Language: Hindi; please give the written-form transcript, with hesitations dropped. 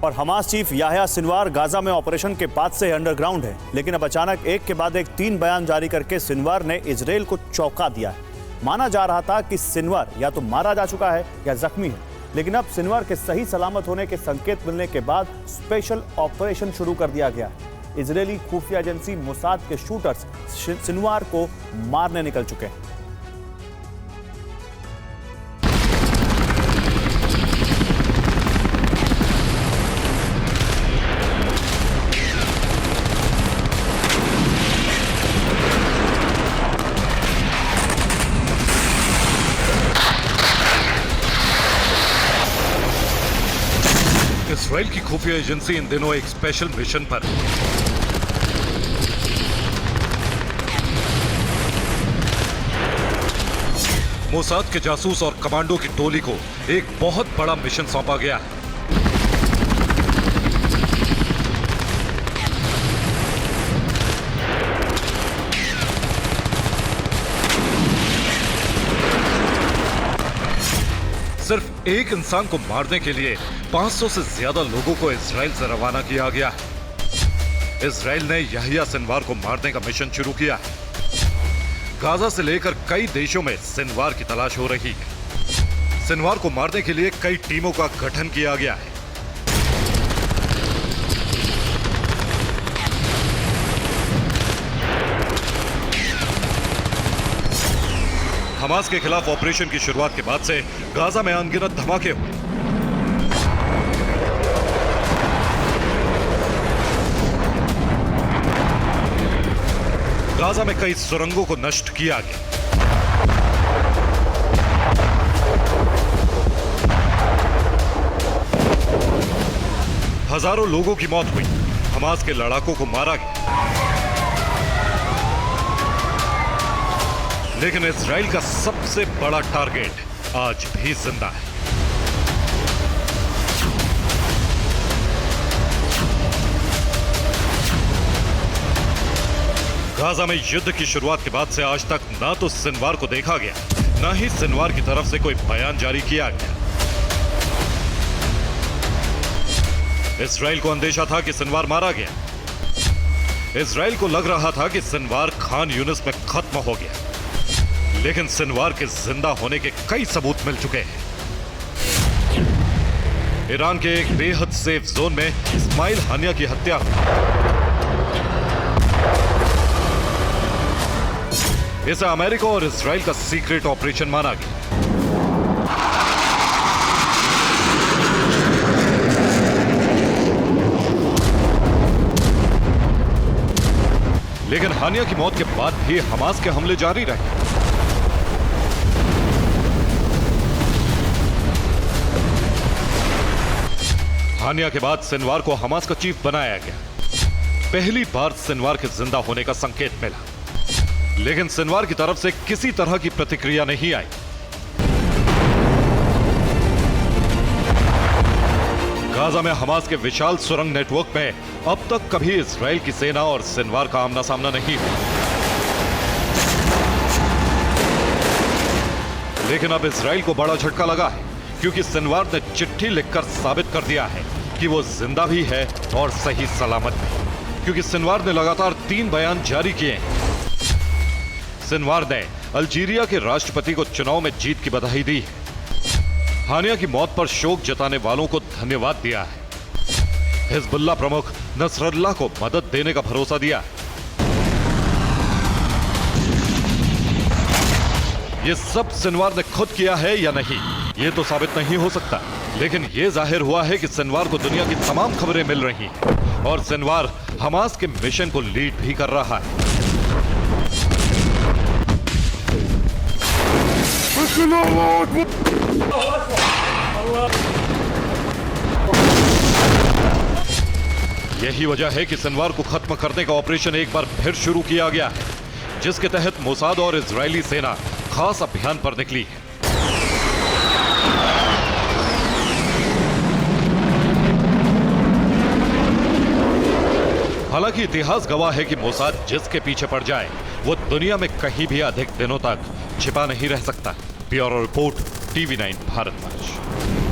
और Hamas chief Yahya Sinwar Gaza में ऑपरेशन के बाद से अंडरग्राउंड है, लेकिन अब अचानक एक के बाद एक 3 बयान जारी करके सिनवार ने इजराइल को चौंका दिया है। माना जा रहा था कि सिनवार या तो मारा जा चुका है या जख्मी है, लेकिन अब सिनवार के सही सलामत होने के संकेत मिलने के बाद स्पेशल ऑपरेशन शुरू कर दिया गया है। इजरायली खुफिया एजेंसी मोसाद के शूटर्स सिनवार को मारने निकल चुके हैं। इजराइल की खुफिया एजेंसी इन दिनों एक स्पेशल मिशन पर है। मोसाद के जासूस और कमांडो की टोली को एक बहुत बड़ा मिशन सौंपा गया है। सिर्फ एक इंसान को मारने के लिए 500 से ज्यादा लोगों को इजराइल से रवाना किया गया है। इजराइल ने याह्या सिनवार को मारने का मिशन शुरू किया है। गाजा से लेकर कई देशों में सिनवार की तलाश हो रही है। सिनवार को मारने के लिए कई टीमों का गठन किया गया है। हमास के खिलाफ ऑपरेशन की शुरुआत के बाद से गाजा में अनगिनत धमाके हुए। गाजा में कई सुरंगों को नष्ट किया गया। हजारों लोगों की मौत हुई। हमास के लड़ाकों को मारा गया। लेकिन इजराइल का सबसे बड़ा टारगेट आज भी जिंदा है। गाजा में युद्ध की शुरुआत के बाद से आज तक ना तो सिनवार को देखा गया, ना ही सिनवार की तरफ से कोई बयान जारी किया गया। इजराइल को अंदेशा था कि सिनवार मारा गया। इजराइल को लग रहा था कि सिनवार खान यूनिस में खत्म हो गया, लेकिन सिनवार के जिंदा होने के कई सबूत मिल चुके हैं। ईरान के एक बेहद सेफ जोन में इस्माइल हानिया की हत्या हुई। इसे अमेरिका और इजराइल का सीक्रेट ऑपरेशन माना गया। लेकिन हानिया की मौत के बाद भी हमास के हमले जारी रहे। हानिया के बाद सिनवार को हमास का चीफ बनाया गया। पहली बार सिनवार के जिंदा होने का संकेत मिला, लेकिन सिनवार की तरफ से किसी तरह की प्रतिक्रिया नहीं आई। गाजा में हमास के विशाल सुरंग नेटवर्क में अब तक कभी इजराइल की सेना और सिनवार का आमना सामना नहीं हुआ। लेकिन अब इजराइल को बड़ा झटका लगा है, क्योंकि सिनवार ने चिट्ठी लिखकर साबित कर दिया है कि वो जिंदा भी है और सही सलामत भी, क्योंकि सिनवार ने लगातार 3 बयान जारी किए हैं। सिनवार ने अल्जीरिया के राष्ट्रपति को चुनाव में जीत की बधाई दी है। हानिया की मौत पर शोक जताने वालों को धन्यवाद दिया है। हिजबुल्लाह प्रमुख नसरल्लाह को मदद देने का भरोसा दिया है। ये सब सिनवार ने खुद किया है या नहीं, ये तो साबित नहीं हो सकता, लेकिन ये जाहिर हुआ है कि सिनवार को दुनिया की तमाम खबरें मिल रही हैं और सिनवार हमास के मिशन को लीड भी कर रहा है। यही वजह है कि सिनवार को खत्म करने का ऑपरेशन एक बार फिर शुरू किया गया है, जिसके तहत मोसाद और इजरायली सेना खास अभियान पर निकली है। हालांकि इतिहास गवाह है कि मोसाद जिसके पीछे पड़ जाए वो दुनिया में कहीं भी अधिक दिनों तक छिपा नहीं रह सकता। Bureau report, TV9 Bharatvarsh.